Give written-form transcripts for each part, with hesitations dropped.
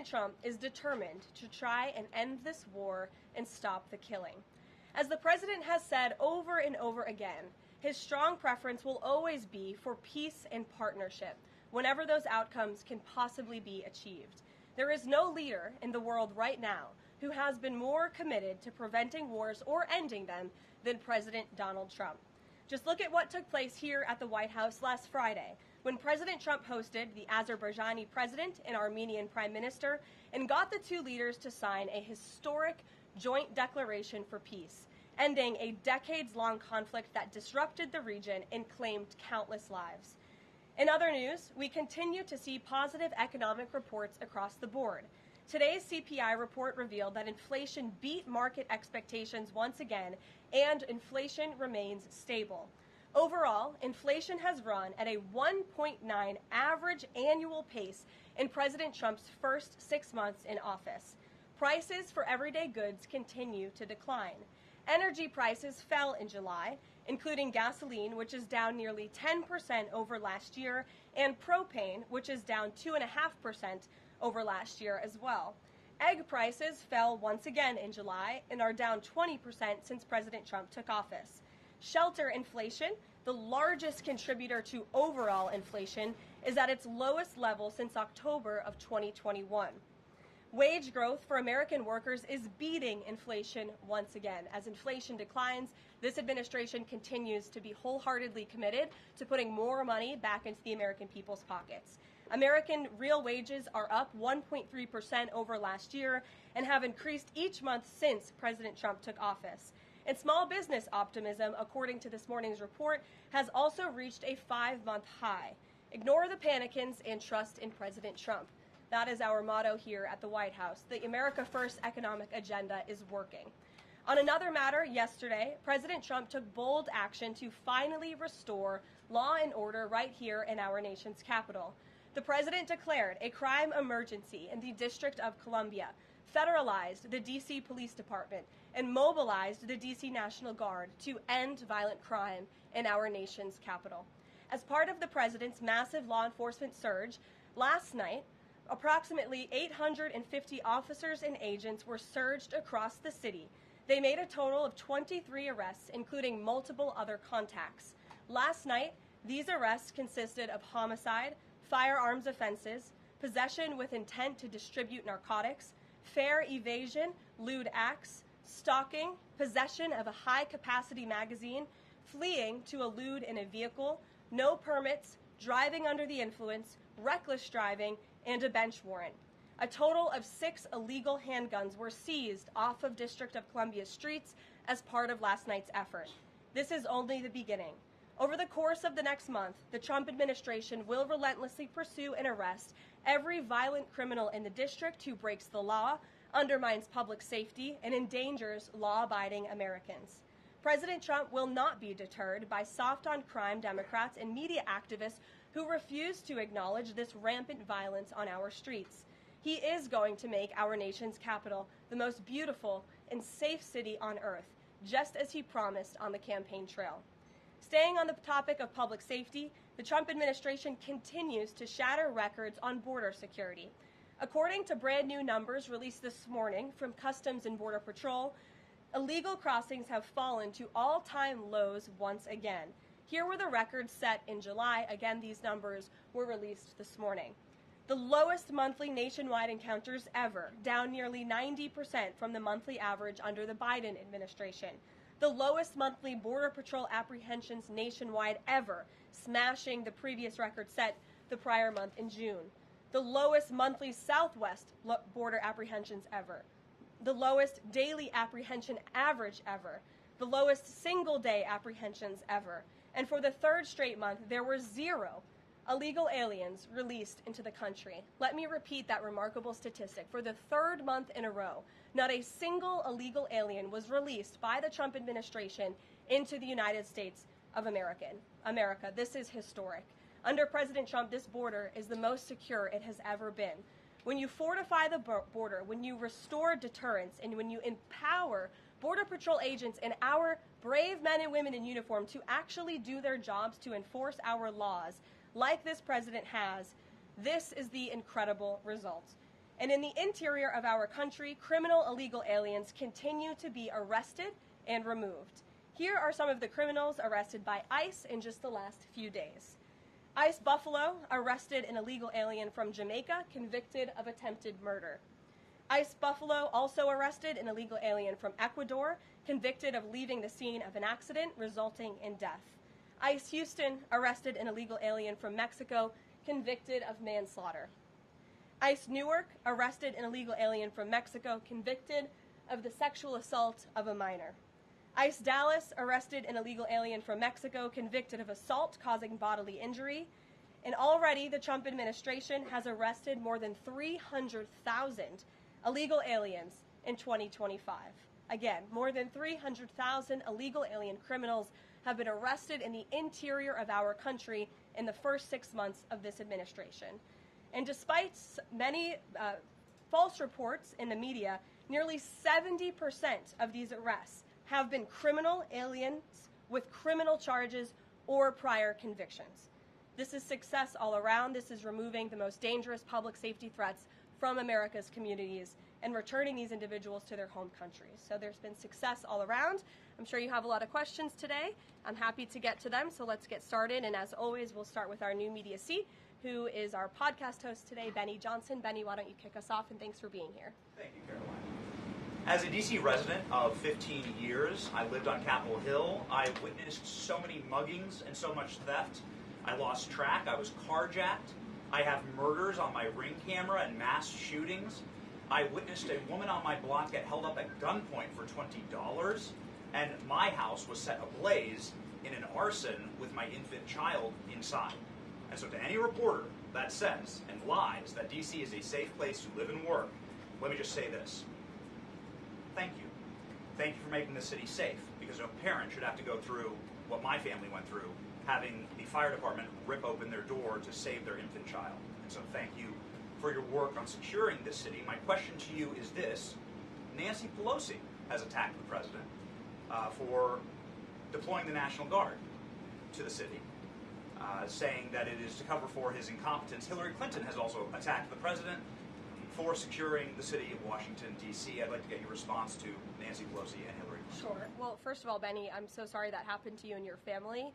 President Trump is determined to try and end this war and stop the killing. As the president has said over and over again, his strong preference will always be for peace and partnership whenever those outcomes can possibly be achieved. There is no leader in the world right now who has been more committed to preventing wars or ending them than President Donald Trump. Just look at what took place here at the White House last Friday, when President Trump hosted the Azerbaijani president and Armenian prime minister and got the two leaders to sign a historic joint declaration for peace, ending a decades-long conflict that disrupted the region and claimed countless lives. In other news, we continue to see positive economic reports across the board. Today's CPI report revealed that inflation beat market expectations once again, and inflation remains stable. Overall, inflation has run at a 1.9 average annual pace in President Trump's first 6 months in office. Prices for everyday goods continue to decline. Energy prices fell in July, including gasoline, which is down nearly 10% over last year, and propane, which is down 2.5% over last year as well. Egg prices fell once again in July and are down 20% since President Trump took office. Shelter inflation, the largest contributor to overall inflation, is at its lowest level since October of 2021. Wage growth for American workers is beating inflation once again. As inflation declines, this administration continues to be wholeheartedly committed to putting more money back into the American people's pockets. American real wages are up 1.3% over last year and have increased each month since President Trump took office. And small business optimism, according to this morning's report, has also reached a 5-month high. Ignore the panicans and trust in President Trump. That is our motto here at the White House. The America First economic agenda is working. On another matter, yesterday, President Trump took bold action to finally restore law and order right here in our nation's capital. The president declared a crime emergency in the District of Columbia, federalized the D.C. Police Department, and mobilized the D.C. National Guard to end violent crime in our nation's capital. As part of the president's massive law enforcement surge, last night, approximately 850 officers and agents were surged across the city. They made a total of 23 arrests, including multiple other contacts. Last night, these arrests consisted of homicide, firearms offenses, possession with intent to distribute narcotics, fare evasion, lewd acts, stalking, possession of a high-capacity magazine, fleeing to elude in a vehicle, no permits, driving under the influence, reckless driving, and a bench warrant. A total of 6 illegal handguns were seized off of District of Columbia streets as part of last night's effort. This is only the beginning. Over the course of the next month, the Trump administration will relentlessly pursue and arrest every violent criminal in the district who breaks the law, undermines public safety, and endangers law-abiding Americans. President Trump will not be deterred by soft-on-crime Democrats and media activists who refuse to acknowledge this rampant violence on our streets. He is going to make our nation's capital the most beautiful and safe city on earth, just as he promised on the campaign trail. Staying on the topic of public safety, the Trump administration continues to shatter records on border security. According to brand new numbers released this morning from Customs and Border Patrol, illegal crossings have fallen to all-time lows once again. Here were the records set in July. Again, these numbers were released this morning. The lowest monthly nationwide encounters ever, down nearly 90% from the monthly average under the Biden administration. The lowest monthly Border Patrol apprehensions nationwide ever, smashing the previous record set the prior month in June. The lowest monthly Southwest border apprehensions ever. The lowest daily apprehension average ever. The lowest single-day apprehensions ever. And for the third straight month, there were 0 illegal aliens released into the country. Let me repeat that remarkable statistic. For the third month in a row, not a single illegal alien was released by the Trump administration into the United States of America. This is historic. Under President Trump, this border is the most secure it has ever been. When you fortify the border, when you restore deterrence, and when you empower Border Patrol agents and our brave men and women in uniform to actually do their jobs to enforce our laws, like this president has, this is the incredible result. And in the interior of our country, criminal illegal aliens continue to be arrested and removed. Here are some of the criminals arrested by ICE in just the last few days. ICE Buffalo arrested an illegal alien from Jamaica convicted of attempted murder. ICE Buffalo also arrested an illegal alien from Ecuador convicted of leaving the scene of an accident resulting in death. ICE Houston arrested an illegal alien from Mexico convicted of manslaughter. ICE Newark arrested an illegal alien from Mexico convicted of the sexual assault of a minor. ICE Dallas arrested an illegal alien from Mexico convicted of assault causing bodily injury. And already the Trump administration has arrested more than 300,000 illegal aliens in 2025. Again, more than 300,000 illegal alien criminals have been arrested in the interior of our country in the first 6 months of this administration. And despite many false reports in the media, nearly 70% of these arrests have been criminal aliens with criminal charges or prior convictions. This is success all around. This is removing the most dangerous public safety threats from America's communities and returning these individuals to their home countries. So there's been success all around. I'm sure you have a lot of questions today. I'm happy to get to them, so let's get started. And as always, we'll start with our new media seat, who is our podcast host today, Benny Johnson. Benny, why don't you kick us off, and thanks for being here. Thank you, Caroline. As a D.C. resident of 15 years, I lived on Capitol Hill. I witnessed so many muggings and so much theft. I lost track. I was carjacked. I have murders on my Ring camera and mass shootings. I witnessed a woman on my block get held up at gunpoint for $20, and my house was set ablaze in an arson with my infant child inside. And so to any reporter that says and lies that D.C. is a safe place to live and work, let me just say this. Thank you. Thank you for making the city safe, because no parent should have to go through what my family went through, having the fire department rip open their door to save their infant child. And so thank you for your work on securing this city. My question to you is this. Nancy Pelosi has attacked the president for deploying the National Guard to the city, saying that it is to cover for his incompetence. Hillary Clinton has also attacked the president for securing the city of Washington, D.C. I'd like to get your response to Nancy Pelosi and Hillary Clinton. Sure. Well, first of all, Benny, I'm so sorry that happened to you and your family.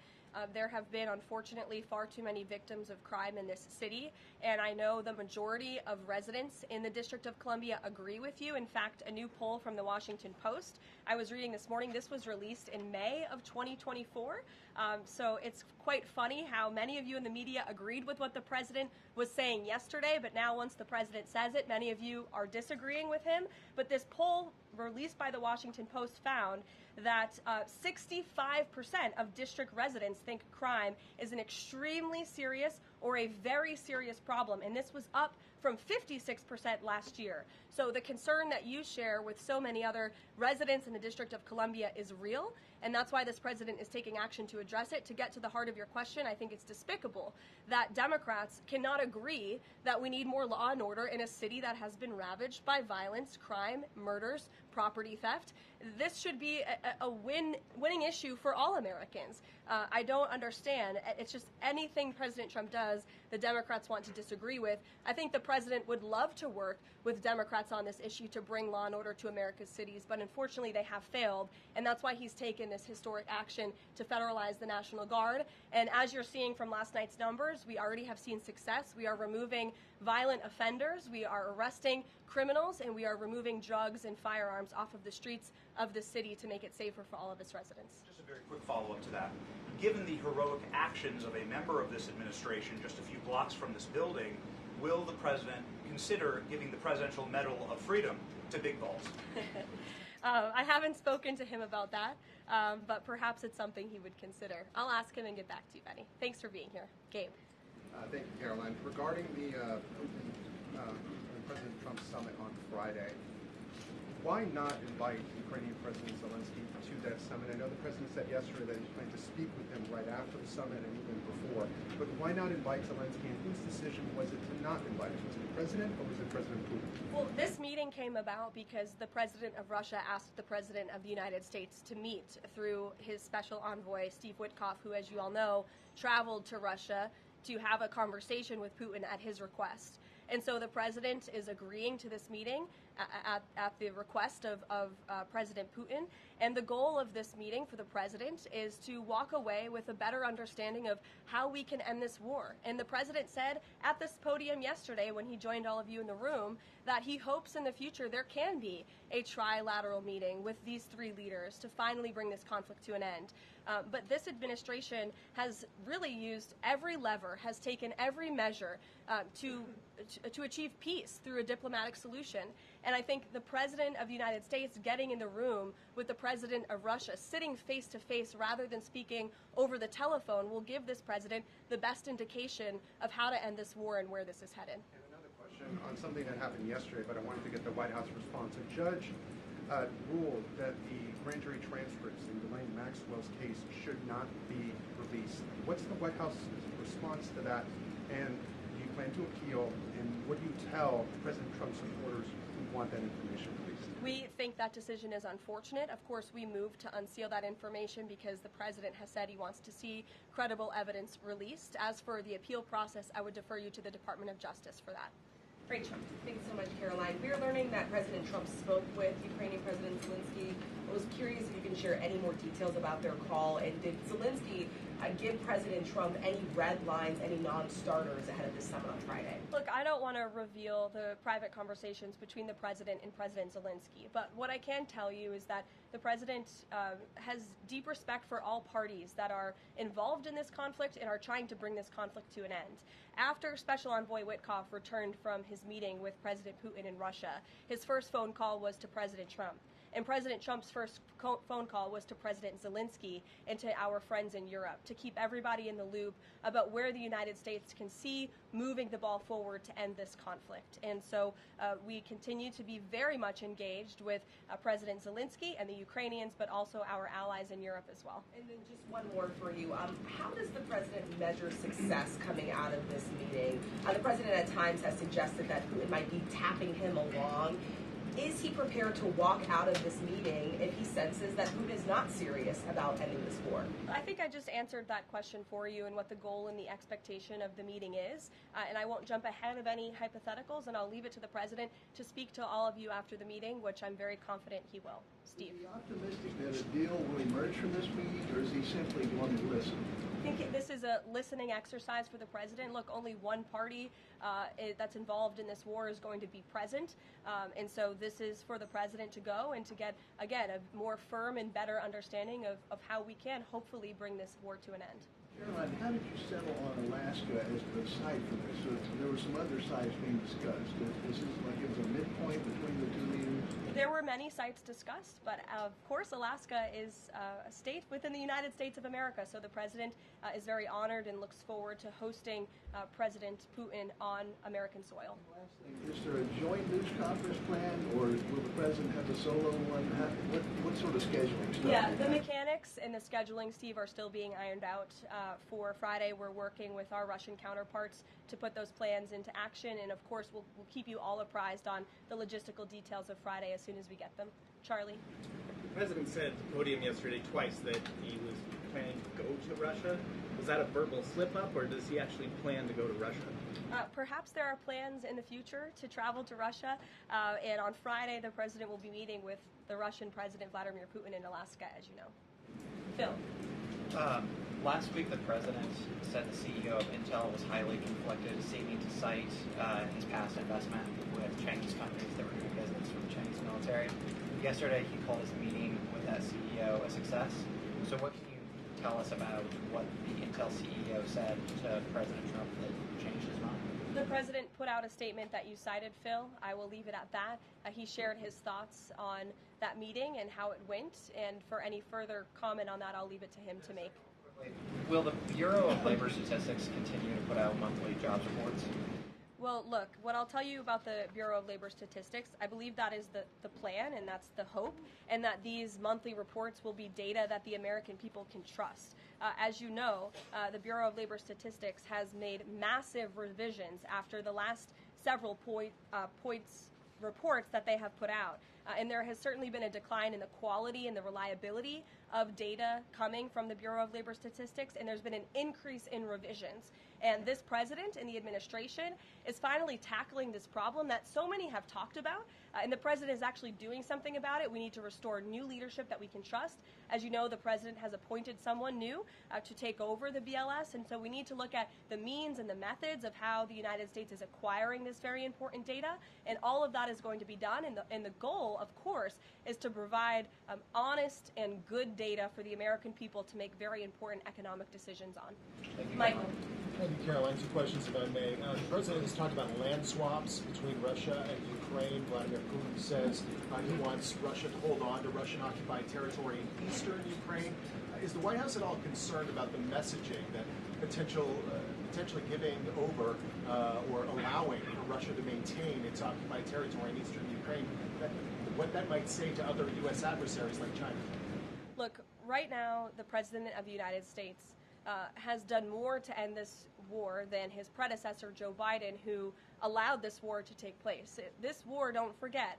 There have been, unfortunately, far too many victims of crime in this city, and I know the majority of residents in the District of Columbia agree with you. In fact, a new poll from the Washington Post I was reading this morning, this was released in May of 2024, so it's quite funny how many of you in the media agreed with what the president was saying yesterday, but now once the president says it, many of you are disagreeing with him. But this poll released by the Washington Post found that 65% of district residents think crime is an extremely serious or a very serious problem, and this was up from 56% last year. So the concern that you share with so many other residents in the District of Columbia is real, and that's why this president is taking action to address it. To get to the heart of your question, I think it's despicable that Democrats cannot agree that we need more law and order in a city that has been ravaged by violence, crime, murders, property theft. This should be a winning issue for all Americans. I don't understand. It's just anything President Trump does, the Democrats want to disagree with. I think the president would love to work with Democrats on this issue to bring law and order to America's cities, but unfortunately they have failed, and that's why he's taken this historic action to federalize the National Guard. And as you're seeing from last night's numbers, we already have seen success. We are removing violent offenders, we are arresting criminals, and we are removing drugs and firearms off of the streets of the city to make it safer for all of its residents. Just a very quick follow-up to that. Given the heroic actions of a member of this administration just a few blocks from this building, will the president consider giving the Presidential Medal of Freedom to Big Balls? I haven't spoken to him about that, but perhaps it's something he would consider. I'll ask him and get back to you, Benny. Thanks for being here. Gabe. Thank you, Caroline. Regarding the President Trump summit on Friday, why not invite Ukrainian President Zelensky to that summit? I know the president said yesterday that he planned to speak with him right after the summit and even before, but why not invite Zelensky, and whose decision was it to not invite him? Was it the president or was it President Putin? Well, this meeting came about because the president of Russia asked the president of the United States to meet through his special envoy, Steve Witkoff, who, as you all know, traveled to Russia to have a conversation with Putin at his request. And so the president is agreeing to this meeting at the request of President Putin. And the goal of this meeting for the president is to walk away with a better understanding of how we can end this war. And the president said at this podium yesterday when he joined all of you in the room that he hopes in the future there can be a trilateral meeting with these three leaders to finally bring this conflict to an end. But this administration has really used every lever, has taken every measure to achieve peace through a diplomatic solution. And I think the President of the United States getting in the room with the President of Russia, sitting face to face rather than speaking over the telephone, will give this president the best indication of how to end this war and where this is headed. And another question on something that happened yesterday, but I wanted to get the White House response. A judge ruled that the grand jury transcripts in Ghislaine Maxwell's case should not be released. What's the White House's response to that? And do you plan to appeal? And what do you tell President Trump's supporters who want that information released? We think that decision is unfortunate. Of course, we moved to unseal that information because the president has said he wants to see credible evidence released. As for the appeal process, I would defer you to the Department of Justice for that. Rachel. Thanks so much, Caroline. We are learning that President Trump spoke with Ukrainian President Zelensky. I was curious if you can share any more details about their call, and did Zelensky give President Trump any red lines, any non-starters ahead of this summit on Friday? Look, I don't want to reveal the private conversations between the president and President Zelensky, but what I can tell you is that the president has deep respect for all parties that are involved in this conflict and are trying to bring this conflict to an end. After Special Envoy Witkoff returned from his meeting with President Putin in Russia, his first phone call was to President Trump. And President Trump's first phone call was to President Zelensky and to our friends in Europe to keep everybody in the loop about where the United States can see moving the ball forward to end this conflict. And so we continue to be very much engaged with President Zelensky and the Ukrainians, but also our allies in Europe as well. And then just one more for you. How does the president measure success coming out of this meeting? The president at times has suggested that Putin might be tapping him along. Is he prepared to walk out of this meeting if he senses that Putin is not serious about ending this war? I think I just answered that question for you and what the goal and the expectation of the meeting is. And I won't jump ahead of any hypotheticals, and I'll leave it to the president to speak to all of you after the meeting, which I'm very confident he will. Steve. Is he optimistic that a deal will emerge from this meeting, or is he simply going to listen? I think this is a listening exercise for the president. Look, only one party that's involved in this war is going to be present. And so this is for the president to go and to get, again, a more firm and better understanding of how we can hopefully bring this war to an end. Caroline, how did you settle on Alaska as the site for this? So there were some other sites being discussed. Is this like it was a midpoint between the two leaders? There were many sites discussed, but of course Alaska is a state within the United States of America, so the president is very honored and looks forward to hosting President Putin on American soil. Is there a joint news conference planned, or will the president have a solo one? What sort of scheduling stuff? Yeah, the mechanics and the scheduling, Steve, are still being ironed out for Friday. We're working with our Russian counterparts to put those plans into action, and of course we'll keep you all apprised on the logistical details of Friday as soon as we get them. Charlie? The president said at the podium yesterday twice that he was planning to go to Russia. Was that a verbal slip-up, or does he actually plan to go to Russia? Perhaps there are plans in the future to travel to Russia, and on Friday the president will be meeting with the Russian President Vladimir Putin in Alaska, as you know. Phil? Last week, the president said the CEO of Intel was highly conflicted, seeming to cite his past investment with Chinese companies that were doing business with the Chinese military. Yesterday, he called his meeting with that CEO a success. So what can you tell us about what the Intel CEO said to President Trump that changed his mind? The president put out a statement that you cited, Phil. I will leave it at that. He shared his thoughts on that meeting and how it went, and for any further comment on that, I'll leave it to him to make. Will the Bureau of Labor Statistics continue to put out monthly jobs reports? Well, look, what I'll tell you about the Bureau of Labor Statistics, I believe that is the plan, and that's the hope, and that these monthly reports will be data that the American people can trust. As you know, the Bureau of Labor Statistics has made massive revisions after the last several reports that they have put out. And there has certainly been a decline in the quality and the reliability of data coming from the Bureau of Labor Statistics, and there's been an increase in revisions. And this president and the administration is finally tackling this problem that so many have talked about, and the president is actually doing something about it. We need to restore new leadership that we can trust. As you know, the president has appointed someone new to take over the BLS, and so we need to look at the means and the methods of how the United States is acquiring this very important data, and all of that is going to be done, and the goal, of course, is to provide honest and good data for the American people to make very important economic decisions on. Michael. Thank you, Caroline. Two questions, if I may. The president has talked about land swaps between Russia and Ukraine. Vladimir Putin says he wants Russia to hold on to Russian-occupied territory in eastern Ukraine. Is the White House at all concerned about the messaging that potentially giving over or allowing for Russia to maintain its occupied territory in eastern Ukraine, what that might say to other U.S. adversaries like China? Look, right now, the President of the United States has done more to end this war than his predecessor, Joe Biden, who allowed this war to take place. This war, don't forget,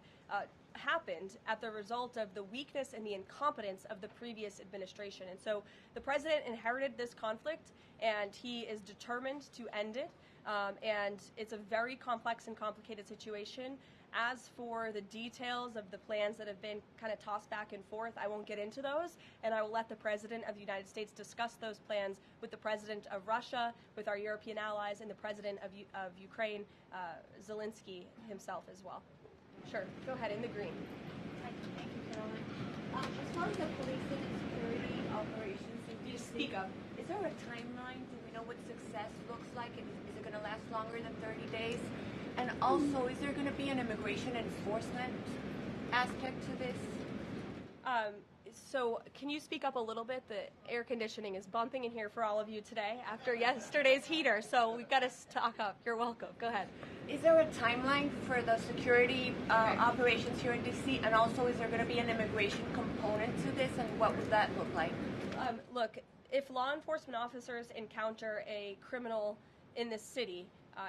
happened at the result of the weakness and the incompetence of the previous administration. And so the president inherited this conflict, and he is determined to end it. And it's a very complex and complicated situation. As for the details of the plans that have been kind of tossed back and forth, I won't get into those, and I will let the President of the United States discuss those plans with the President of Russia, with our European allies, and the President of Ukraine, Zelensky himself as well. Sure, go ahead, in the green. Thank you, Caroline. As far as the policing and security operations, you speak up. Is there a timeline? Do we know what success looks like? Is it going to last longer than 30 days? And also, is there going to be an immigration enforcement aspect to this? So can you speak up a little bit? The air conditioning is bumping in here for all of you today after yesterday's heater, so we've got to stock up. You're welcome. Go ahead. Is there a timeline for the security operations here in D.C.? And also, is there going to be an immigration component to this, and what would that look like? Look, if law enforcement officers encounter a criminal in this city,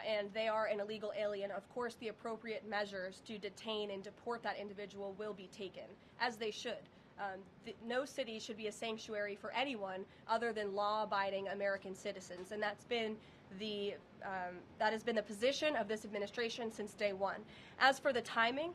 and they are an illegal alien, of course the appropriate measures to detain and deport that individual will be taken, as they should. No city should be a sanctuary for anyone other than law-abiding American citizens, and that has been the position of this administration since day one. As for the timing,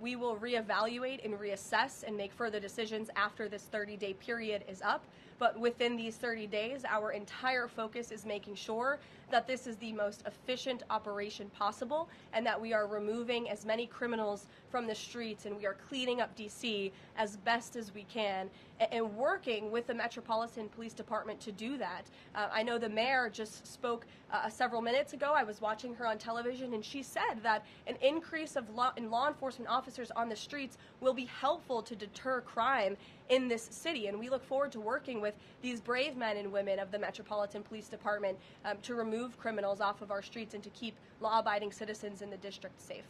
we will reevaluate and reassess and make further decisions after this 30-day period is up. But within these 30 days, our entire focus is making sure that this is the most efficient operation possible and that we are removing as many criminals from the streets and we are cleaning up D.C. as best as we can and working with the Metropolitan Police Department to do that. I know the mayor just spoke several minutes ago. I was watching her on television, and she said that an increase in law enforcement officers on the streets will be helpful to deter crime in this city, and we look forward to working with these brave men and women of the Metropolitan Police Department to remove criminals off of our streets and to keep law-abiding citizens in the district safe.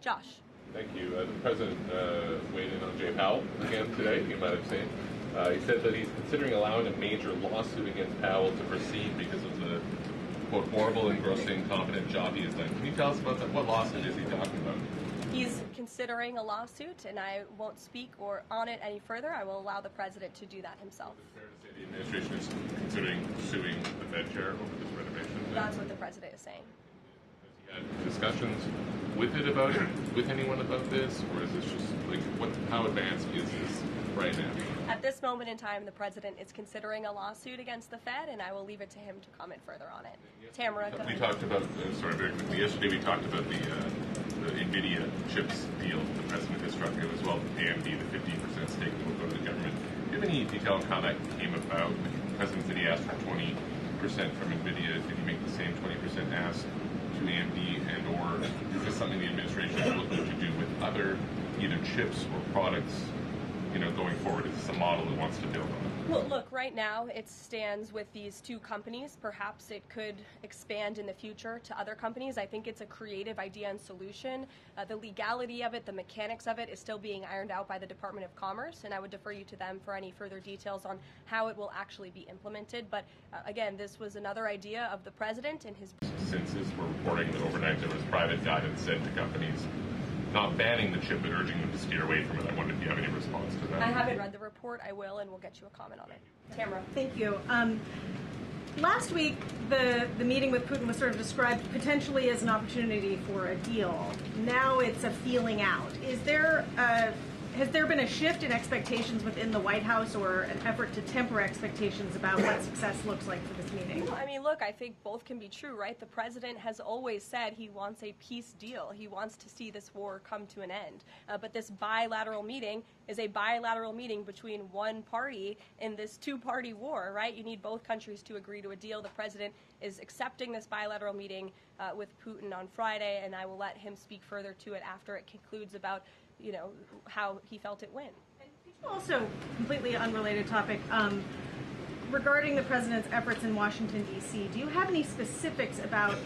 Josh. Thank you. The President weighed in on Jay Powell again today, you might have seen. He said that he's considering allowing a major lawsuit against Powell to proceed because of the, quote, horrible and grossly incompetent job he has done. Can you tell us about that? What lawsuit is he talking about? He's considering a lawsuit, and I won't speak on it any further. I will allow the President to do that himself. Is it fair to say the administration is considering suing the Fed chair over this renovation? That's what the President is saying. Has he had discussions with anyone about this, or is this just like how advanced is this right now? At this moment in time, the President is considering a lawsuit against the Fed, and I will leave it to him to comment further on it. Tamara, go ahead. We talked about, very quickly, yesterday we talked about the NVIDIA chips deal the President has struck as well, AMD, the 15% stake that will go to the government. Do you have any detail on how that came about? The President said he asked for 20% from NVIDIA. Did he make the same 20% ask to AMD, and/or is this something the administration is looking to do with other either chips or products, going forward? Is this a model it wants to build on? Well, look, right now it stands with these two companies. Perhaps it could expand in the future to other companies. I think it's a creative idea and solution. The legality of it, the mechanics of it is still being ironed out by the Department of Commerce, and I would defer you to them for any further details on how it will actually be implemented. But again, this was another idea of the President and his... Since we're reporting that overnight there was private guidance sent to companies not banning the chip, but urging them to steer away from it. I wonder if you have any response to that. I haven't read the report. I will, and we'll get you a comment on it. Tamara. Thank you. Last week, the meeting with Putin was sort of described potentially as an opportunity for a deal. Now it's a feeling out. Has there been a shift in expectations within the White House or an effort to temper expectations about what success looks like for this meeting? I mean, look, I think both can be true, right? The president has always said he wants a peace deal. He wants to see this war come to an end. But this bilateral meeting is a bilateral meeting between one party in this two-party war, right? You need both countries to agree to a deal. The president is accepting this bilateral meeting with Putin on Friday, and I will let him speak further to it after it concludes about how he felt it went. Also, completely unrelated topic, regarding the president's efforts in Washington, D.C., do you have any specifics about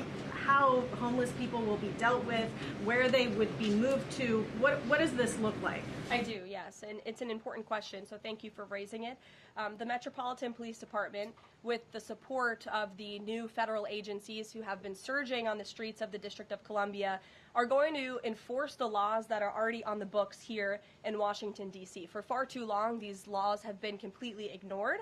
how homeless people will be dealt with, where they would be moved to? What does this look like? I do, yes, and it's an important question, so thank you for raising it. The Metropolitan Police Department, with the support of the new federal agencies who have been surging on the streets of the District of Columbia, are going to enforce the laws that are already on the books here in Washington, D.C. For far too long, these laws have been completely ignored,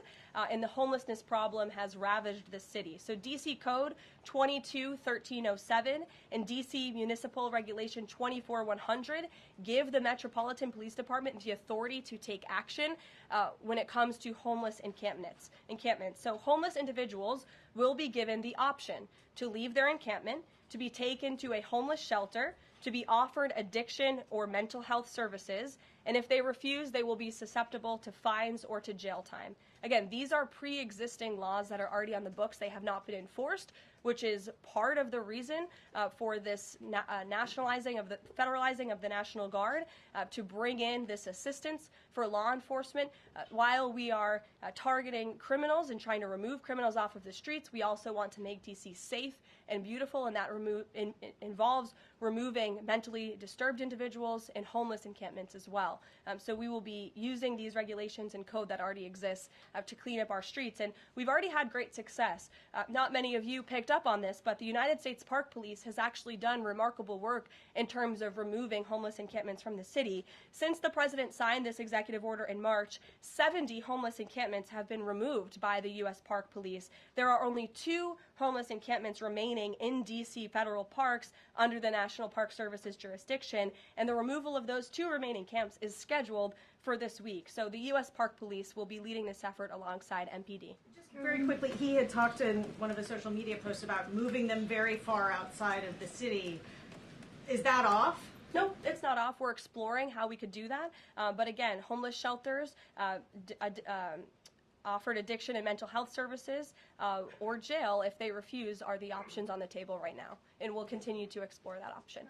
and the homelessness problem has ravaged the city. So D.C. Code 22-1307 and D.C. Municipal Regulation 24-100 give the Metropolitan Police Department the authority to take action when it comes to homeless encampments. So homeless individuals will be given the option to leave their encampment, to be taken to a homeless shelter, to be offered addiction or mental health services, and if they refuse, they will be susceptible to fines or to jail time. Again, these are pre-existing laws that are already on the books. They have not been enforced, which is part of the reason for this federalizing of the National Guard, to bring in this assistance for law enforcement. While we are targeting criminals and trying to remove criminals off of the streets, we also want to make D.C. safe and beautiful, and that involves removing mentally disturbed individuals and homeless encampments as well. So we will be using these regulations and code that already exists to clean up our streets, and we've already had great success. Not many of you picked up on this, but the United States Park Police has actually done remarkable work in terms of removing homeless encampments from the city. Since the president signed this executive order in March, 70 homeless encampments have been removed by the U.S. Park Police. There are only 2 homeless encampments remaining in D.C. federal parks under the National Park Service's jurisdiction, and the removal of those 2 remaining camps is scheduled for this week. So the U.S. Park Police will be leading this effort alongside MPD. Just very quickly, he had talked in one of his social media posts about moving them very far outside of the city. Is that off? No, it's not off. We're exploring how we could do that. But again, homeless shelters, offered addiction and mental health services, or jail if they refuse are the options on the table right now. And we'll continue to explore that option.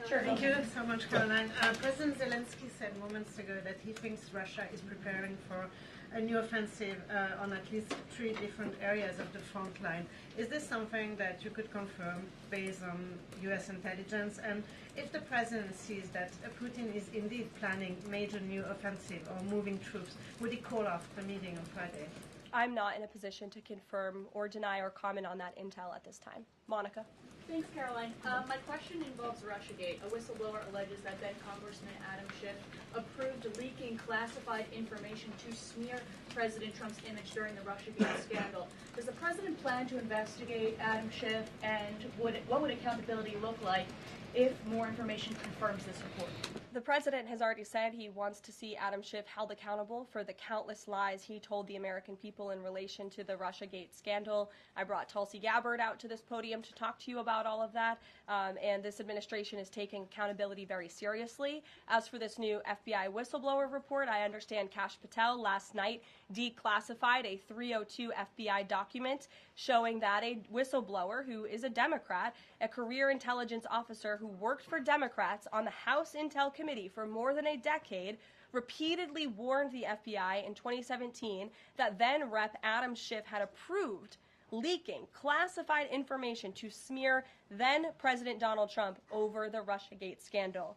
Sure. Thank you so much, Caroline. President Zelensky said moments ago that he thinks Russia is preparing for a new offensive on at least 3 different areas of the front line. Is this something that you could confirm based on U.S. intelligence? And if the president sees that Putin is indeed planning major new offensive or moving troops, would he call off the meeting on Friday? I'm not in a position to confirm or deny or comment on that intel at this time. Monica. Thanks, Caroline. My question involves Russiagate. A whistleblower alleges that then Congressman Adam Schiff approved leaking classified information to smear President Trump's image during the Russiagate scandal. Does the president plan to investigate Adam Schiff, and what would accountability look like if more information confirms this report? The president has already said he wants to see Adam Schiff held accountable for the countless lies he told the American people in relation to the Russiagate scandal. I brought Tulsi Gabbard out to this podium to talk to you about all of that, and this administration is taking accountability very seriously. As for this new FBI whistleblower report, I understand Kash Patel last night declassified a 302 FBI document showing that a whistleblower who is a Democrat, a career intelligence officer who worked for Democrats on the House Intel Committee for more than a decade, repeatedly warned the FBI in 2017 that then Rep. Adam Schiff had approved leaking classified information to smear then President Donald Trump over the Russiagate scandal.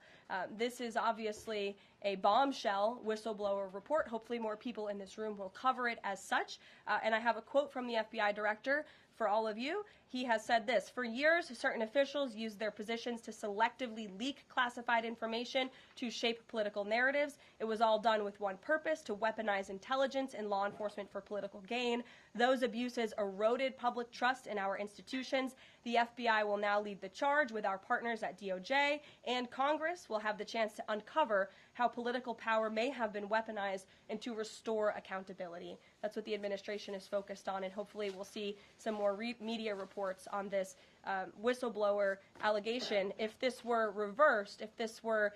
This is obviously a bombshell whistleblower report. Hopefully more people in this room will cover it as such. And I have a quote from the FBI director for all of you. He has said this: for years, certain officials used their positions to selectively leak classified information to shape political narratives. It was all done with one purpose: to weaponize intelligence and law enforcement for political gain. Those abuses eroded public trust in our institutions. The FBI will now lead the charge with our partners at DOJ, and Congress will have the chance to uncover how political power may have been weaponized and to restore accountability. That's what the administration is focused on, and hopefully we'll see some more media reports on this whistleblower allegation. If this were reversed, if this were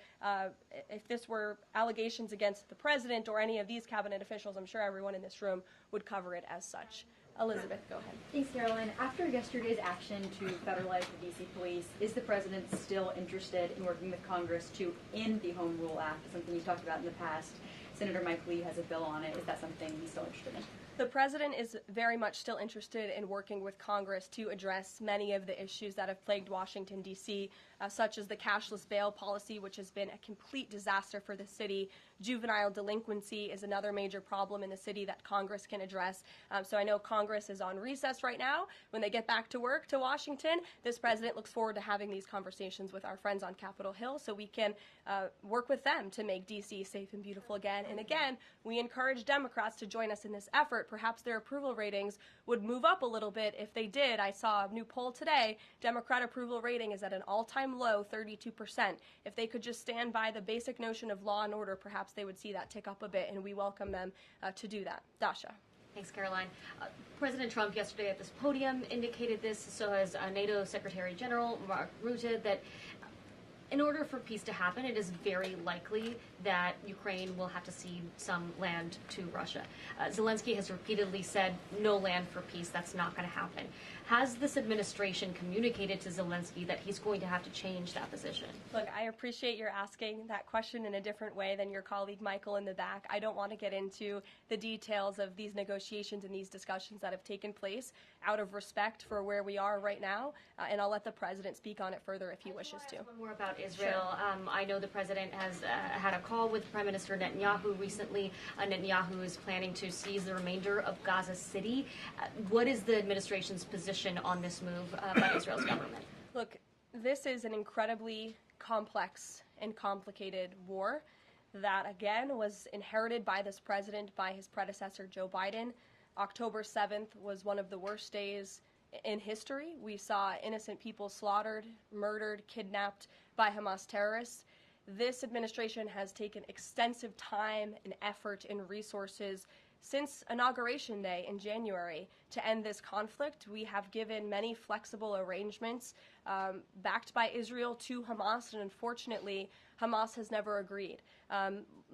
allegations against the president or any of these cabinet officials, I'm sure everyone in this room would cover it as such. Elizabeth, go ahead. Thanks, Caroline. After yesterday's action to federalize the D.C. police, is the president still interested in working with Congress to end the Home Rule Act? It's something you talked about in the past. Senator Mike Lee has a bill on it. Is that something he's still interested in? The president is very much still interested in working with Congress to address many of the issues that have plagued Washington, D.C., such as the cashless bail policy, which has been a complete disaster for the city. Juvenile delinquency is another major problem in the city that Congress can address. So I know Congress is on recess right now. When they get back to work to Washington, this president looks forward to having these conversations with our friends on Capitol Hill so we can work with them to make D.C. safe and beautiful again. And again, we encourage Democrats to join us in this effort. Perhaps their approval ratings would move up a little bit if they did. I saw a new poll today. Democrat approval rating is at an all-time low, 32%. If they could just stand by the basic notion of law and order, perhaps they would see that tick up a bit, and we welcome them to do that. Dasha. Thanks, Caroline. President Trump yesterday at this podium indicated this, so has NATO Secretary General Mark Rutte, that in order for peace to happen, it is very likely that Ukraine will have to cede some land to Russia. Zelensky has repeatedly said no land for peace. That's not going to happen. Has this administration communicated to Zelensky that he's going to have to change that position? Look, I appreciate your asking that question in a different way than your colleague Michael in the back. I don't want to get into the details of these negotiations and these discussions that have taken place out of respect for where we are right now, and I'll let the president speak on it further if he wishes to. One more about Israel. Sure. I know the president has had a call with Prime Minister Netanyahu recently. Netanyahu is planning to seize the remainder of Gaza City. What is the administration's position on this move by Israel's government? Look, this is an incredibly complex and complicated war that, again, was inherited by this president, by his predecessor, Joe Biden. October 7th was one of the worst days in history. We saw innocent people slaughtered, murdered, kidnapped by Hamas terrorists. This administration has taken extensive time and effort and resources since Inauguration Day in January to end this conflict. We have given many flexible arrangements backed by Israel to Hamas, and unfortunately, Hamas has never agreed.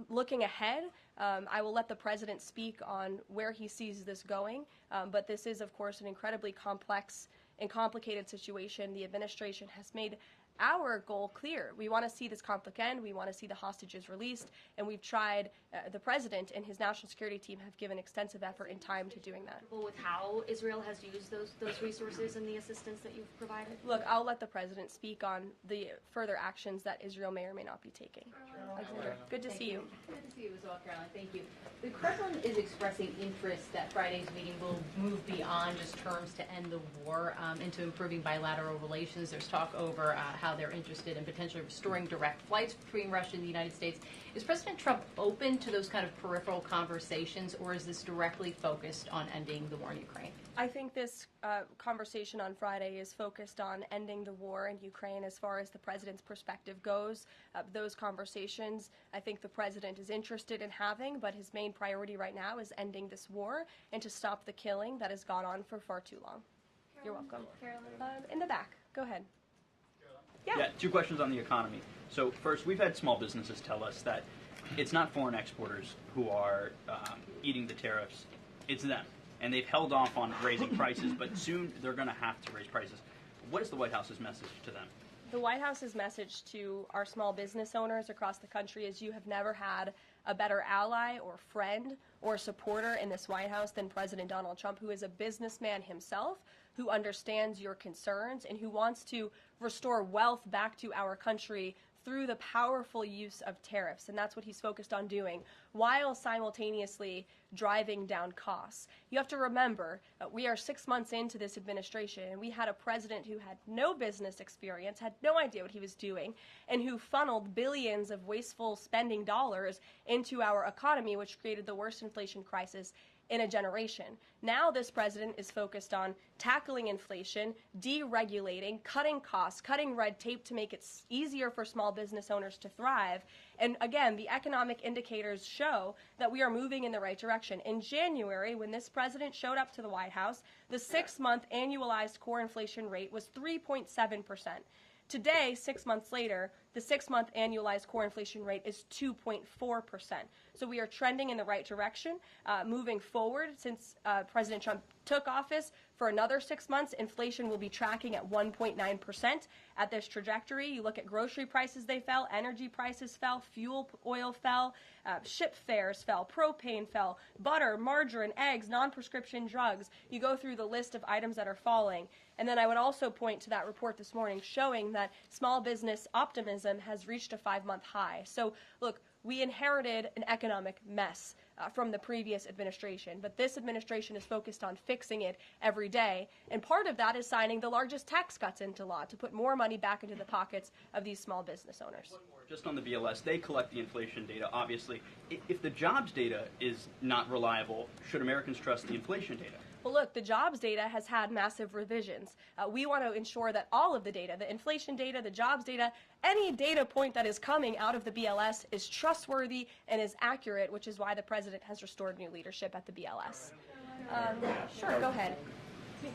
Looking ahead, I will let the president speak on where he sees this going, but this is, of course, an incredibly complex and complicated situation. The administration has made our goal clear. We want to see this conflict end. We want to see the hostages released, and we've tried. The president and his national security team have given extensive effort and time to doing that. With how Israel has used those resources and the assistance that you've provided? Look, I'll let the president speak on the further actions that Israel may or may not be taking. Good to see you. Good to see you as well, Caroline. Thank you. The Kremlin is expressing interest that Friday's meeting will move beyond just terms to end the war into improving bilateral relations. There's talk over how they're interested in potentially restoring direct flights between Russia and the United States. Is President Trump open to those kind of peripheral conversations, or is this directly focused on ending the war in Ukraine? I think this conversation on Friday is focused on ending the war in Ukraine as far as the president's perspective goes. Those conversations, I think the president is interested in having, but his main priority right now is ending this war and to stop the killing that has gone on for far too long. Caroline, you're welcome. Caroline. In the back. Go ahead. Yeah, two questions on the economy. So first, we've had small businesses tell us that it's not foreign exporters who are eating the tariffs, it's them. And they've held off on raising prices, but soon they're going to have to raise prices. What is the White House's message to them? The White House's message to our small business owners across the country is you have never had a better ally or friend or supporter in this White House than President Donald Trump, who is a businessman himself, who understands your concerns and who wants to restore wealth back to our country through the powerful use of tariffs, and that's what he's focused on doing, while simultaneously driving down costs. You have to remember, we are 6 months into this administration, and we had a president who had no business experience, had no idea what he was doing, and who funneled billions of wasteful spending dollars into our economy, which created the worst inflation crisis in a generation. Now this president is focused on tackling inflation, deregulating, cutting costs, cutting red tape to make it easier for small business owners to thrive. And again, the economic indicators show that we are moving in the right direction. In January, when this president showed up to the White House, the 6-month annualized core inflation rate was 3.7%. Today, 6 months later, the 6-month annualized core inflation rate is 2.4%. So we are trending in the right direction. Moving forward, since President Trump took office, for another 6 months, inflation will be tracking at 1.9% at this trajectory. You look at grocery prices, they fell, energy prices fell, fuel oil fell, ship fares fell, propane fell, butter, margarine, eggs, non-prescription drugs. You go through the list of items that are falling. And then I would also point to that report this morning showing that small business optimism has reached a 5-month high. So look, we inherited an economic mess from the previous administration, but this administration is focused on fixing it every day, and part of that is signing the largest tax cuts into law to put more money back into the pockets of these small business owners. Just on the BLS, they collect the inflation data, obviously. If the jobs data is not reliable, should Americans trust the inflation data? Well, look, the jobs data has had massive revisions. We want to ensure that all of the data, the inflation data, the jobs data, any data point that is coming out of the BLS is trustworthy and is accurate, which is why the president has restored new leadership at the BLS. Sure, go ahead.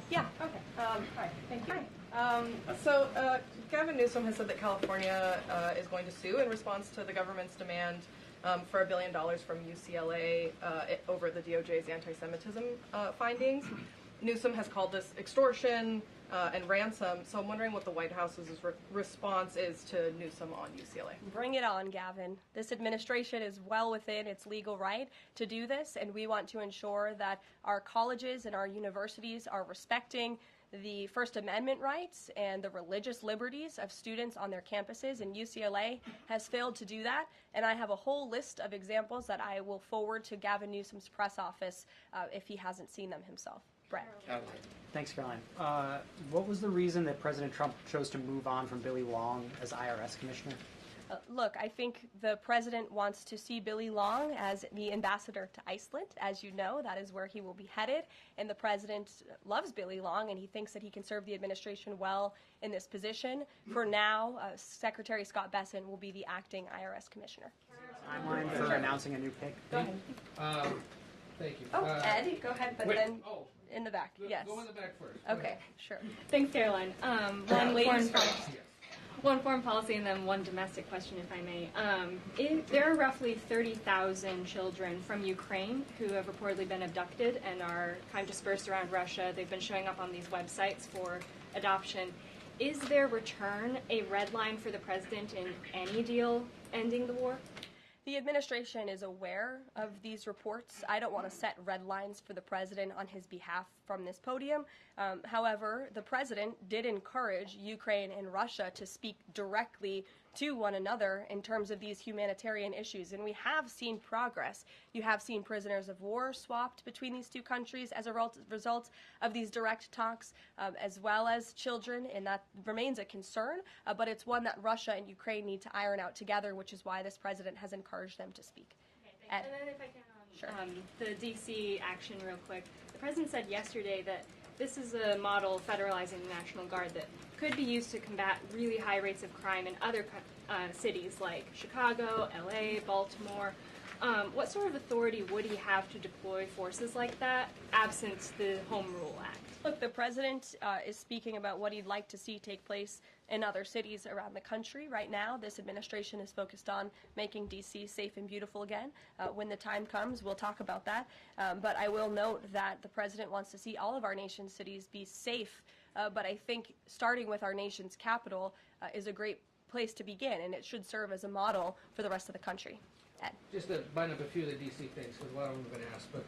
Yeah. Okay. Hi. Thank you. Hi. Gavin Newsom has said that California is going to sue in response to the government's demand for $1 billion from UCLA over the DOJ's anti-Semitism findings. Newsom has called this extortion and ransom, so I'm wondering what the White House's response is to Newsom on UCLA. Bring it on, Gavin. This administration is well within its legal right to do this, and we want to ensure that our colleges and our universities are respecting the First Amendment rights and the religious liberties of students on their campuses, and UCLA has failed to do that. And I have a whole list of examples that I will forward to Gavin Newsom's press office if he hasn't seen them himself. Brett. Thanks, Caroline. What was the reason that President Trump chose to move on from Billy Long as IRS commissioner? Look, I think the president wants to see Billy Long as the ambassador to Iceland. As you know, that is where he will be headed. And the president loves Billy Long, and he thinks that he can serve the administration well in this position. For now, Secretary Scott Besson will be the acting IRS commissioner. Timeline for announcing a new pick? Go ahead. Thank you. Oh, Ed, go ahead, but then in the back. Yes. Go in the back first. Okay, sure. Thanks, Caroline. One foreign policy and then one domestic question, if I may. There are roughly 30,000 children from Ukraine who have reportedly been abducted and are kind of dispersed around Russia. They've been showing up on these websites for adoption. Is their return a red line for the president in any deal ending the war? The administration is aware of these reports. I don't want to set red lines for the president on his behalf from this podium. However, the president did encourage Ukraine and Russia to speak directly to one another in terms of these humanitarian issues, and we have seen progress. You have seen prisoners of war swapped between these two countries as a result of these direct talks, as well as children, and that remains a concern, but it's one that Russia and Ukraine need to iron out together, which is why this president has encouraged them to speak. Okay, and then if I can, the D.C. action real quick. The president said yesterday that this is a model, Federalizing the National Guard, that could be used to combat really high rates of crime in other cities like Chicago, L.A., Baltimore. What sort of authority would he have to deploy forces like that, absent the Home Rule Act? Look, the president is speaking about what he'd like to see take place in other cities around the country. Right now, this administration is focused on making D.C. safe and beautiful again. When the time comes, we'll talk about that. But I will note that the president wants to see all of our nation's cities be safe. But I think starting with our nation's capital is a great place to begin, and it should serve as a model for the rest of the country. Ed. Just to bind up a few of the D.C. things, because a lot of them have been asked, but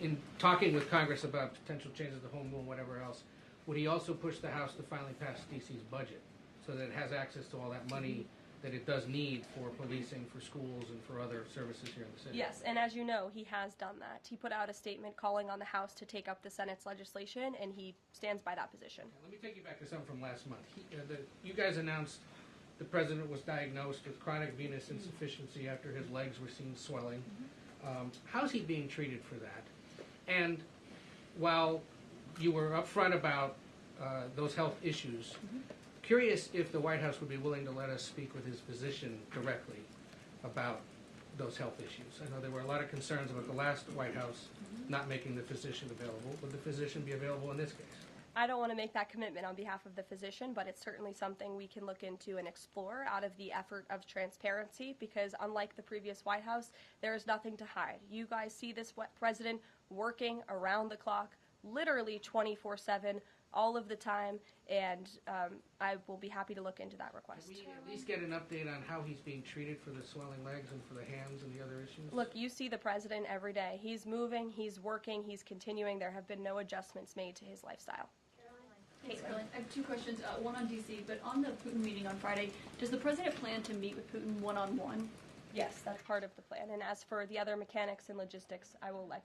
in talking with Congress about potential changes to the Home Rule and whatever else, would he also push the House to finally pass D.C.'s budget? so that it has access to all that money that it does need for policing, for schools, and for other services here in the city. Yes, and as you know, he has done that. He put out a statement calling on the House to take up the Senate's legislation, and he stands by that position. Let me take you back to something from last month. You guys announced the president was diagnosed with chronic venous insufficiency after his legs were seen swelling. How's he being treated for that? And while you were upfront about those health issues, curious if the White House would be willing to let us speak with his physician directly about those health issues. I know there were a lot of concerns about the last White House not making the physician available. Would the physician be available in this case? I don't want to make that commitment on behalf of the physician, but it's certainly something we can look into and explore out of the effort of transparency, because unlike the previous White House, there is nothing to hide. You guys see this president working around the clock, literally 24/7, all of the time, and I will be happy to look into that request. Can we at least get an update on how he's being treated for the swelling legs and for the hands and the other issues? Look, you see the president every day. He's moving, he's working, he's continuing. There have been no adjustments made to his lifestyle. Thanks, Caroline. I have two questions, one on D.C., but on the Putin meeting on Friday, does the president plan to meet with Putin one-on-one? Yes, that's part of the plan. And as for the other mechanics and logistics, I will let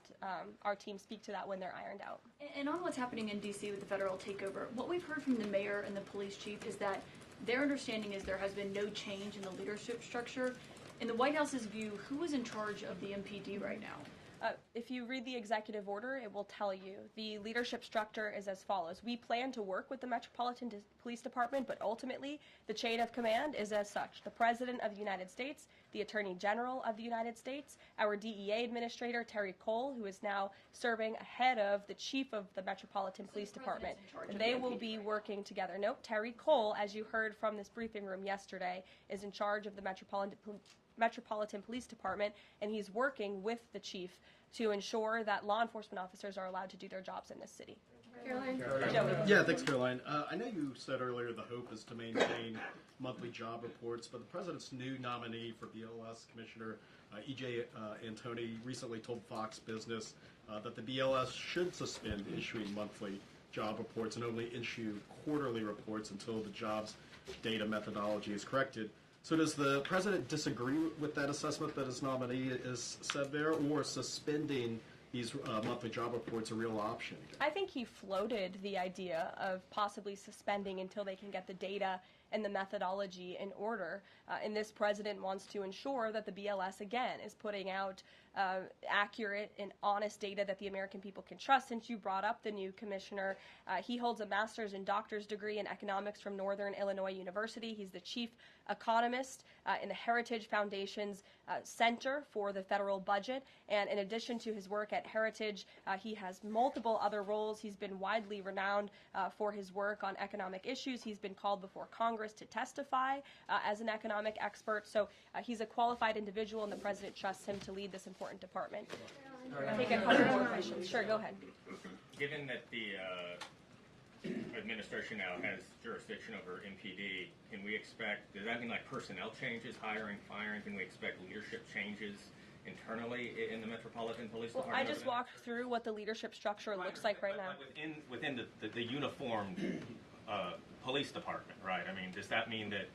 our team speak to that when they're ironed out. And on what's happening in D.C. with the federal takeover, what we've heard from the mayor and the police chief is that their understanding is there has been no change in the leadership structure. In the White House's view, who is in charge of the MPD right now? If you read the executive order, it will tell you the leadership structure is as follows. We plan to work with the Metropolitan Police Department, but ultimately the chain of command is as such. The President of the United States, the Attorney General of the United States, our DEA Administrator, Terry Cole, who is now serving ahead of the Chief of the Metropolitan Police Department. And they will be working together. Nope, Terry Cole, as you heard from this briefing room yesterday, is in charge of the Metropolitan Police Department, and he's working with the chief to ensure that law enforcement officers are allowed to do their jobs in this city. Caroline? Yeah, thanks, Caroline. I know you said earlier the hope is to maintain monthly job reports, but the president's new nominee for BLS Commissioner E.J. Antoni recently told Fox Business that the BLS should suspend issuing monthly job reports and only issue quarterly reports until the jobs data methodology is corrected. So does the president disagree with that assessment that his nominee is said there, or suspending these monthly job reports a real option? I think he floated the idea of possibly suspending until they can get the data and the methodology in order. And this president wants to ensure that the BLS, again, is putting out accurate and honest data that the American people can trust. Since you brought up the new commissioner, he holds a master's and doctor's degree in economics from Northern Illinois University. He's the chief economist in the Heritage Foundation's Center for the Federal Budget. And in addition to his work at Heritage, he has multiple other roles. He's been widely renowned for his work on economic issues. He's been called before Congress to testify as an economic expert. So he's a qualified individual, and the president trusts him to lead this important department. Take a couple more questions. Sure, go ahead. Given that the administration now has jurisdiction over MPD, can we expect, does that mean like personnel changes, hiring, firing? Can we expect leadership changes internally in the Metropolitan Police Department? I just walked through what the leadership structure looks like right now. Within the uniformed police department, right? I mean, does that mean that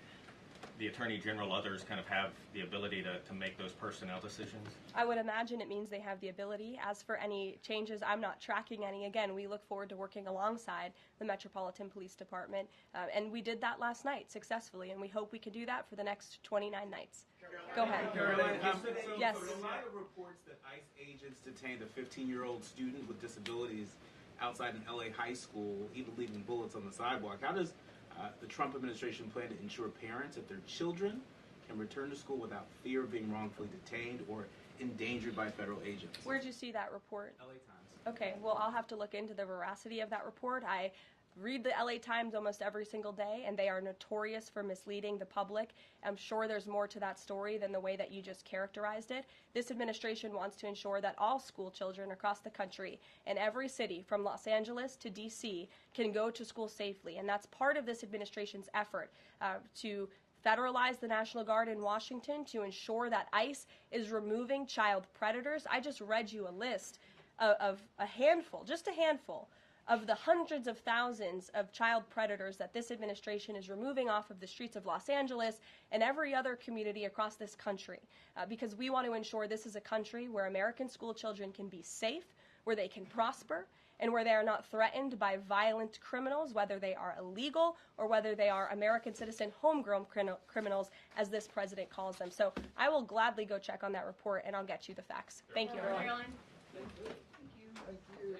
the Attorney General, others kind of have the ability to make those personnel decisions? I would imagine it means they have the ability. As for any changes, I'm not tracking any. Again, we look forward to working alongside the Metropolitan Police Department, and we did that last night successfully, and we hope we can do that for the next 29 nights. Go ahead. Yes. So a lot of reports that ICE agents detained a 15-year-old student with disabilities outside an LA high school, even leaving bullets on the sidewalk. How does the Trump administration plan to ensure parents that their children can return to school without fear of being wrongfully detained or endangered by federal agents? Where'd you see that report? LA Times. Okay, well, I'll have to look into the veracity of that report. I read the LA Times almost every single day, and they are notorious for misleading the public. I'm sure there's more to that story than the way that you just characterized it. This administration wants to ensure that all school children across the country in every city, from Los Angeles to D.C., can go to school safely, and that's part of this administration's effort to federalize the National Guard in Washington, to ensure that ICE is removing child predators. I just read you a list of a handful, just a handful, of the hundreds of thousands of child predators that this administration is removing off of the streets of Los Angeles and every other community across this country, because we want to ensure this is a country where American school children can be safe, where they can prosper, and where they are not threatened by violent criminals, whether they are illegal or whether they are American citizen homegrown criminals, as this president calls them. So I will gladly go check on that report, and I'll get you the facts. Thank you, everyone. Caroline. Thank you.